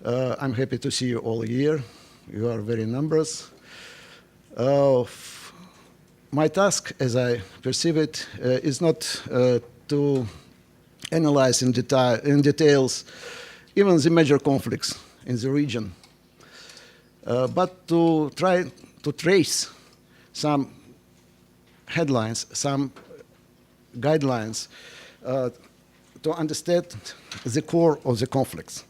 I'm happy to see you all here. You are very numerous. My task, as I perceive it, is not to analyze in details even the major conflicts in the region, but to try to trace some headlines, some guidelines to understand the core of the conflicts.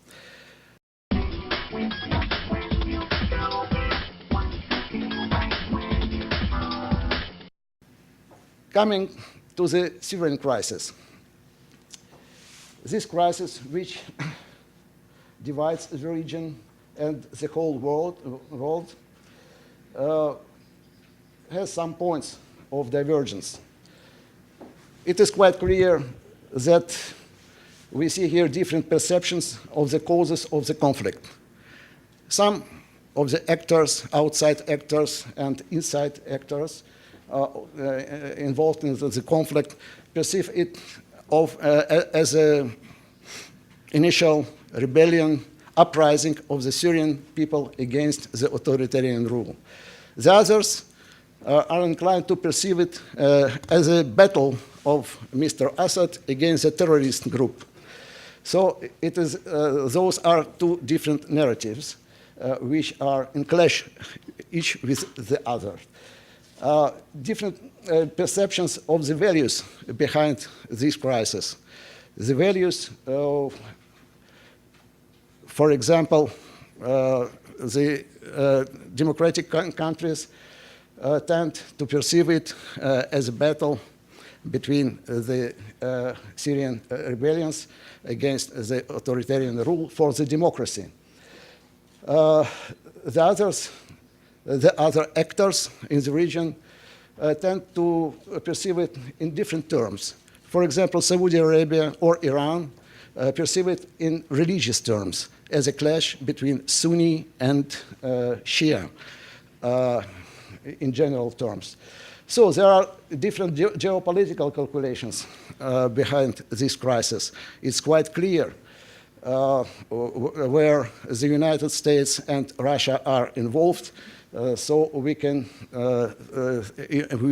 Coming to the Syrian crisis. This crisis, which divides the region and the whole world has some points of divergence. It is quite clear that we see here different perceptions of the causes of the conflict. Some of the actors, outside actors and inside actors involved in the conflict perceive it as an initial rebellion, uprising of the Syrian people against the authoritarian rule. The others are inclined to perceive it as a battle of Mr. Assad against a terrorist group. So it is, those are two different narratives which are in clash each with the other. Different perceptions of the values behind this crisis. The values, for example, the democratic countries tend to perceive it as a battle between the Syrian rebellions against the authoritarian rule for the democracy. The other actors in the region tend to perceive it in different terms. For example, Saudi Arabia or Iran perceive it in religious terms as a clash between Sunni and Shia in general terms. So there are different geopolitical calculations behind this crisis. It's quite clear where the United States and Russia are involved. So we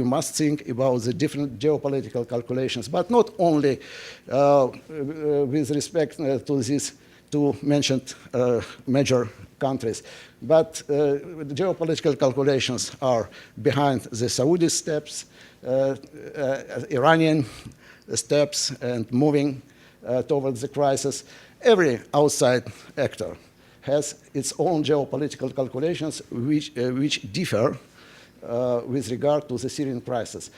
must think about the different geopolitical calculations, but not only with respect to these two mentioned major countries, but the geopolitical calculations are behind the Saudi steps, Iranian steps, and moving towards the crisis. Every outside actor has its own geopolitical calculations which differ with regard to the Syrian crisis.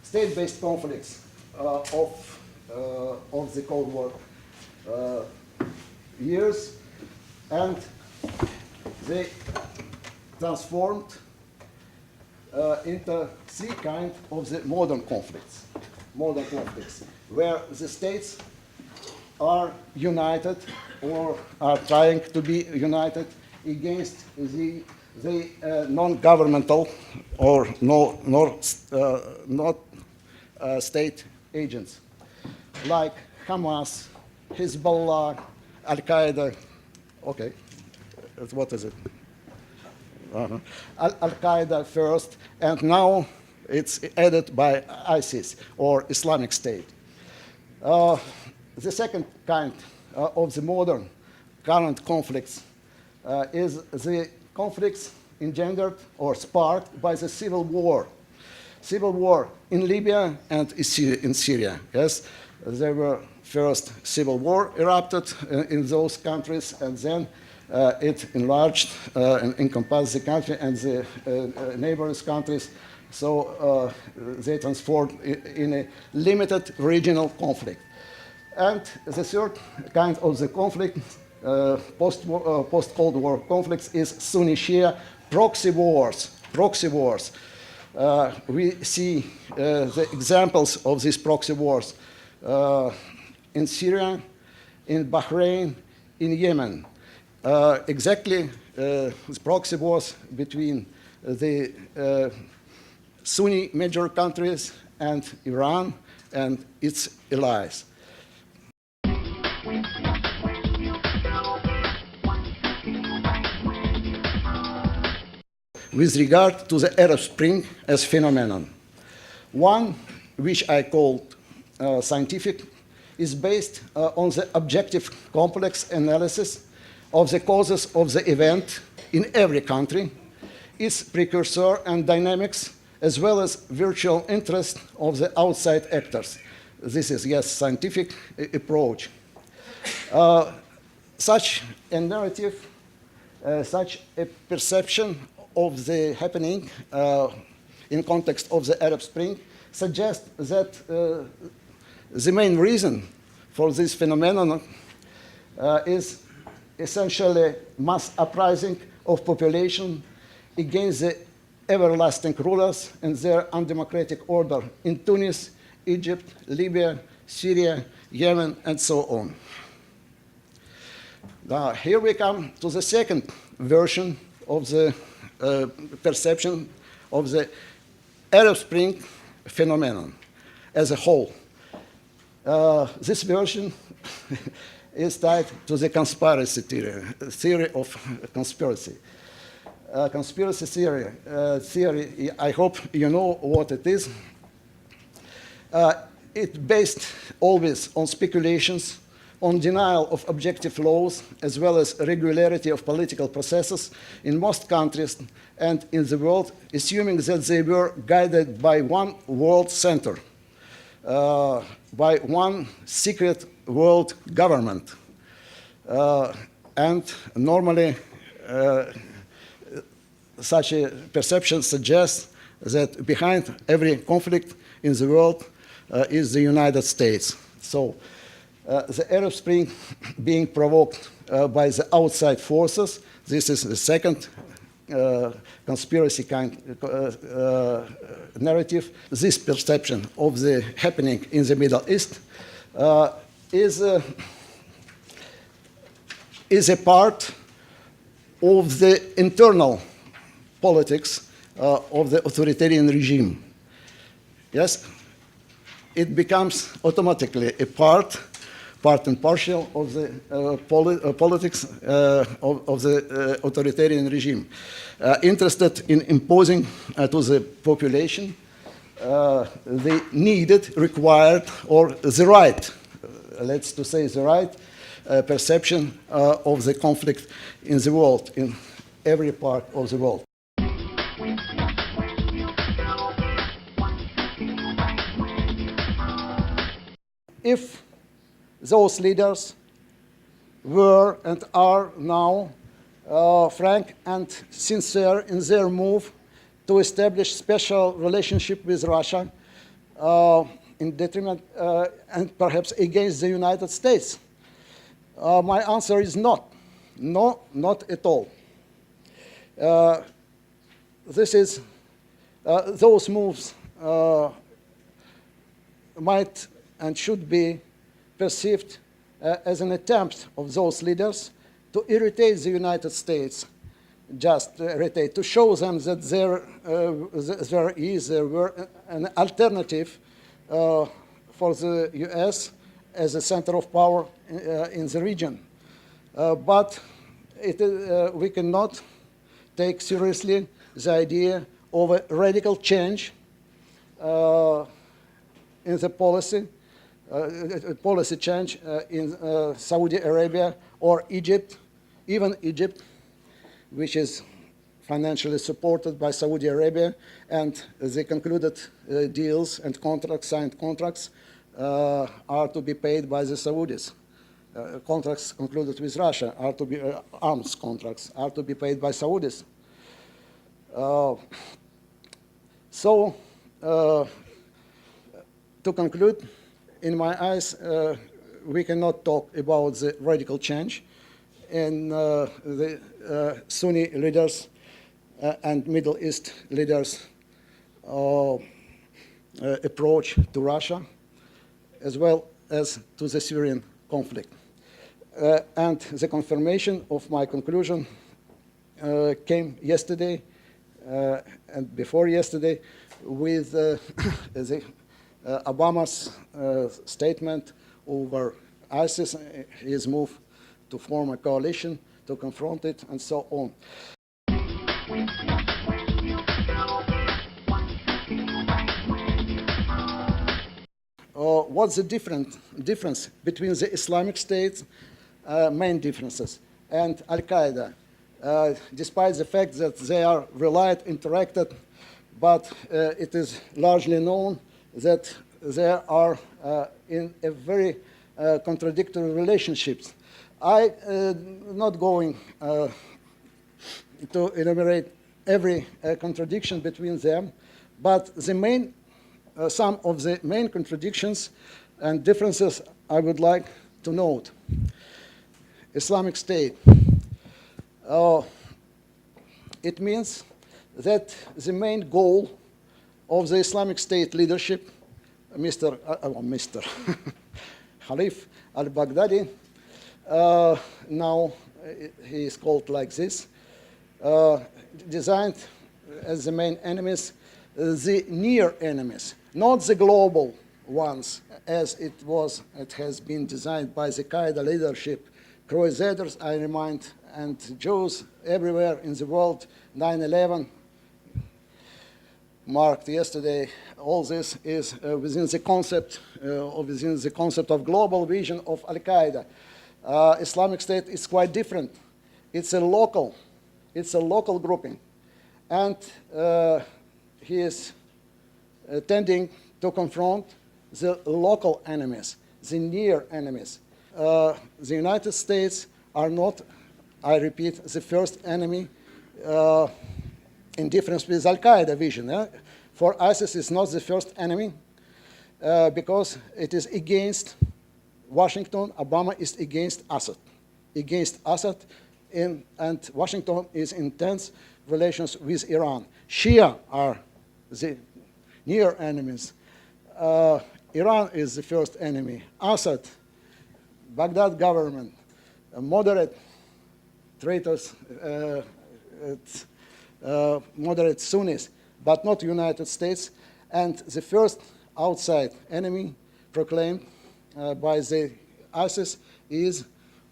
State-based conflicts of the Cold War years, and they transformed into three kinds of the modern conflicts, where the states are united or are trying to be united against the non-governmental or not state agents, like Hamas, Hezbollah, Al-Qaeda. Okay, what is it? Al-Qaeda first, and now it's added by ISIS, or Islamic State. The second kind of the modern current conflicts is the conflicts engendered or sparked by the civil war. Civil war in Libya and in Syria. Yes, there were first civil war erupted in those countries, and then it enlarged and encompassed the country and the neighboring countries, so they transformed in a limited regional conflict. And the third kind of the conflict, post-Cold War conflicts, is Sunni-Shia proxy wars. We see the examples of these proxy wars in Syria, in Bahrain, in Yemen. Exactly the proxy wars between the Sunni major countries and Iran and its allies. With regard to the Arab Spring as phenomenon, one which I called scientific is based on the objective complex analysis of the causes of the event in every country, its precursor and dynamics, as well as virtual interest of the outside actors. This is, yes, scientific approach. Such a narrative, such a perception of the happening in context of the Arab Spring suggests that the main reason for this phenomenon is essentially mass uprising of population against the everlasting rulers and their undemocratic order in Tunis, Egypt, Libya, Syria, Yemen, and so on. Now, here we come to the second version of the perception of the Arab Spring phenomenon as a whole. This version is tied to the conspiracy theory of conspiracy. Conspiracy theory, I hope you know what it is. It's based always on speculations, on denial of objective laws, as well as regularity of political processes in most countries and in the world, assuming that they were guided by one world center, by one secret world government. And normally, such a perception suggests that behind every conflict in the world is the United States. So the Arab Spring being provoked by the outside forces, this is the second conspiracy kind narrative. This perception of the happening in the Middle East is a part of the internal politics of the authoritarian regime. Yes, it becomes automatically a part and partial of the politics of the authoritarian regime, interested in imposing to the population the needed, required, or the right, let's to say the right perception of the conflict in the world, in every part of the world. If those leaders were and are now frank and sincere in their move to establish special relationship with Russia in detriment and perhaps against the United States? My answer is not. No, not at all. Those moves might and should be perceived as an attempt of those leaders to irritate the United States, just irritate, to show them that there were an alternative for the US as a center of power in the region. But we cannot take seriously the idea of a radical change in the policy change in Saudi Arabia or Egypt, even Egypt, which is financially supported by Saudi Arabia, and the concluded deals and contracts, signed contracts, are to be paid by the Saudis. Contracts concluded with Russia are to be arms contracts are to be paid by Saudis. To conclude, in my eyes, we cannot talk about the radical change in the Sunni leaders and Middle East leaders' approach to Russia, as well as to the Syrian conflict. And the confirmation of my conclusion came yesterday and before yesterday with the Obama's statement over ISIS, his move to form a coalition to confront it, and so on. What's the difference between the Islamic State, main differences, and Al-Qaeda? Despite the fact that they are related, interacted, but it is largely known that they are in a very contradictory relationships. I not going to enumerate every contradiction between them, but the main, some of the main contradictions and differences I would like to note. Islamic State. It means that the main goal of the Islamic State leadership, Mr. Khalif al-Baghdadi, now he is called like this, designed as the main enemies the near enemies, not the global ones, as it has been designed by the Qaeda leadership, Crusaders, I remind, and Jews everywhere in the world, 9/11, marked yesterday. All this is within the concept of global vision of Al-Qaeda. Islamic State is quite different. It's a local grouping, and he is tending to confront the local enemies, the near enemies. The United States are not, I repeat, the first enemy in difference with Al-Qaeda vision. For ISIS, it's not the first enemy because it is against Washington. Obama is against Assad, and Washington is in tense relations with Iran. Shia are the near enemies. Iran is the first enemy. Assad, Baghdad government, moderate traitors, moderate Sunnis, but not United States. And the first outside enemy proclaimed by the ISIS is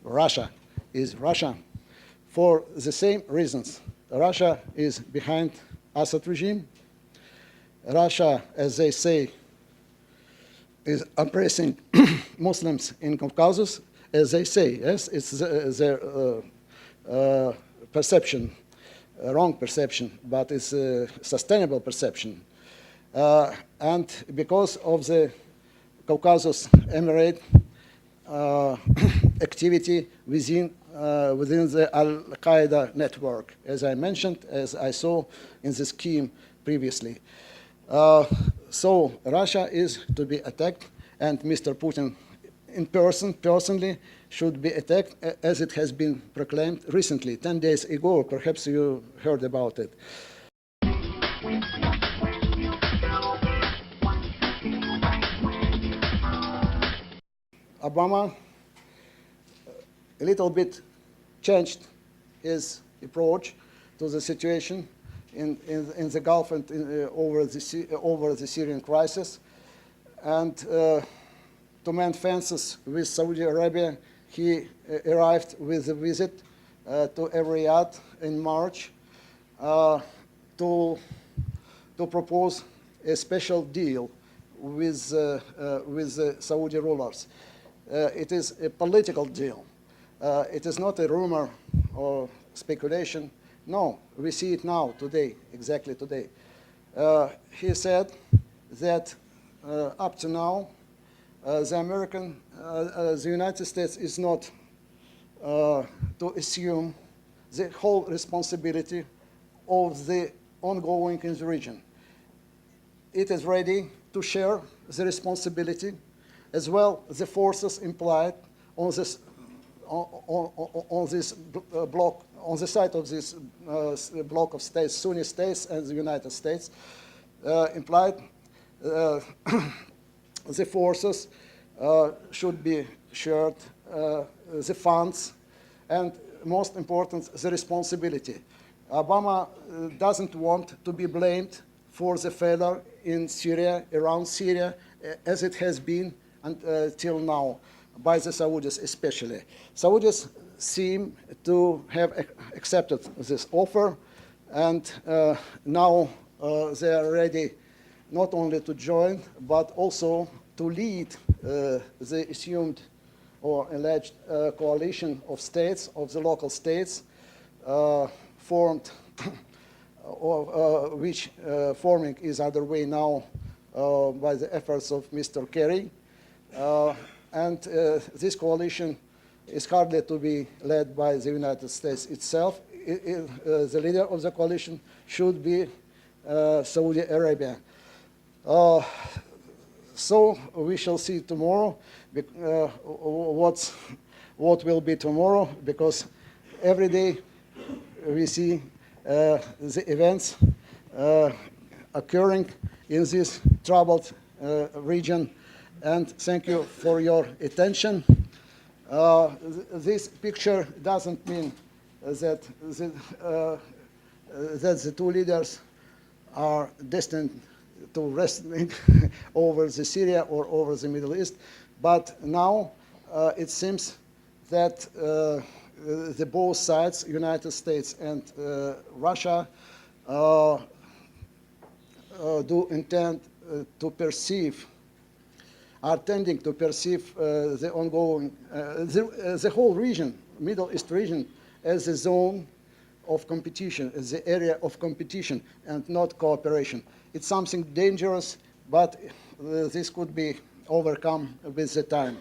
Russia. For the same reasons. Russia is behind Assad regime. Russia, as they say, is oppressing Muslims in Caucasus, as they say. Yes, it's their perception, wrong perception, but it's a sustainable perception. And because of the Caucasus Emirate activity within the Al-Qaeda network, as I mentioned, as I saw in the scheme previously. So Russia is to be attacked, and Mr. Putin in personally should be attacked, as it has been proclaimed recently, 10 days ago. Perhaps you heard about it. Obama a little bit changed his approach to the situation in the Gulf and over the Syrian crisis. And to mend fences with Saudi Arabia, he arrived with a visit to Riyadh in March to propose a special deal with the Saudi rulers. It is a political deal. It is not a rumor or speculation. No, we see it now, today, exactly today. He said that up to now, the United States is not to assume the whole responsibility of the ongoing in the region. It is ready to share the responsibility, as well the forces implied on this block, on the side of this block of states, Sunni states and the United States, implied the forces should be shared, the funds, and most important, the responsibility. Obama doesn't want to be blamed for the failure in Syria, around Syria, as it has been until now, by the Saudis especially. Saudis seem to have accepted this offer, and now they are ready not only to join, but also to lead the assumed or alleged coalition of states, of the local states, formed, or which forming is underway now by the efforts of Mr. Kerry. And this coalition is hardly to be led by the United States itself. The leader of the coalition should be Saudi Arabia. So we shall see tomorrow what will be tomorrow, because every day we see the events occurring in this troubled region. And thank you for your attention. This picture doesn't mean that the two leaders are destined to wrestling over the Syria or over the Middle East, but now it seems that the both sides, United States and Russia, do intend to perceive, are tending to perceive the ongoing, the whole region, Middle East region, as a zone of competition, as the area of competition and not cooperation. It's something dangerous, but this could be overcome with the time.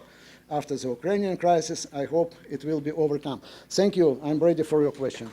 After the Ukrainian crisis, I hope it will be overcome. Thank you. I'm ready for your question.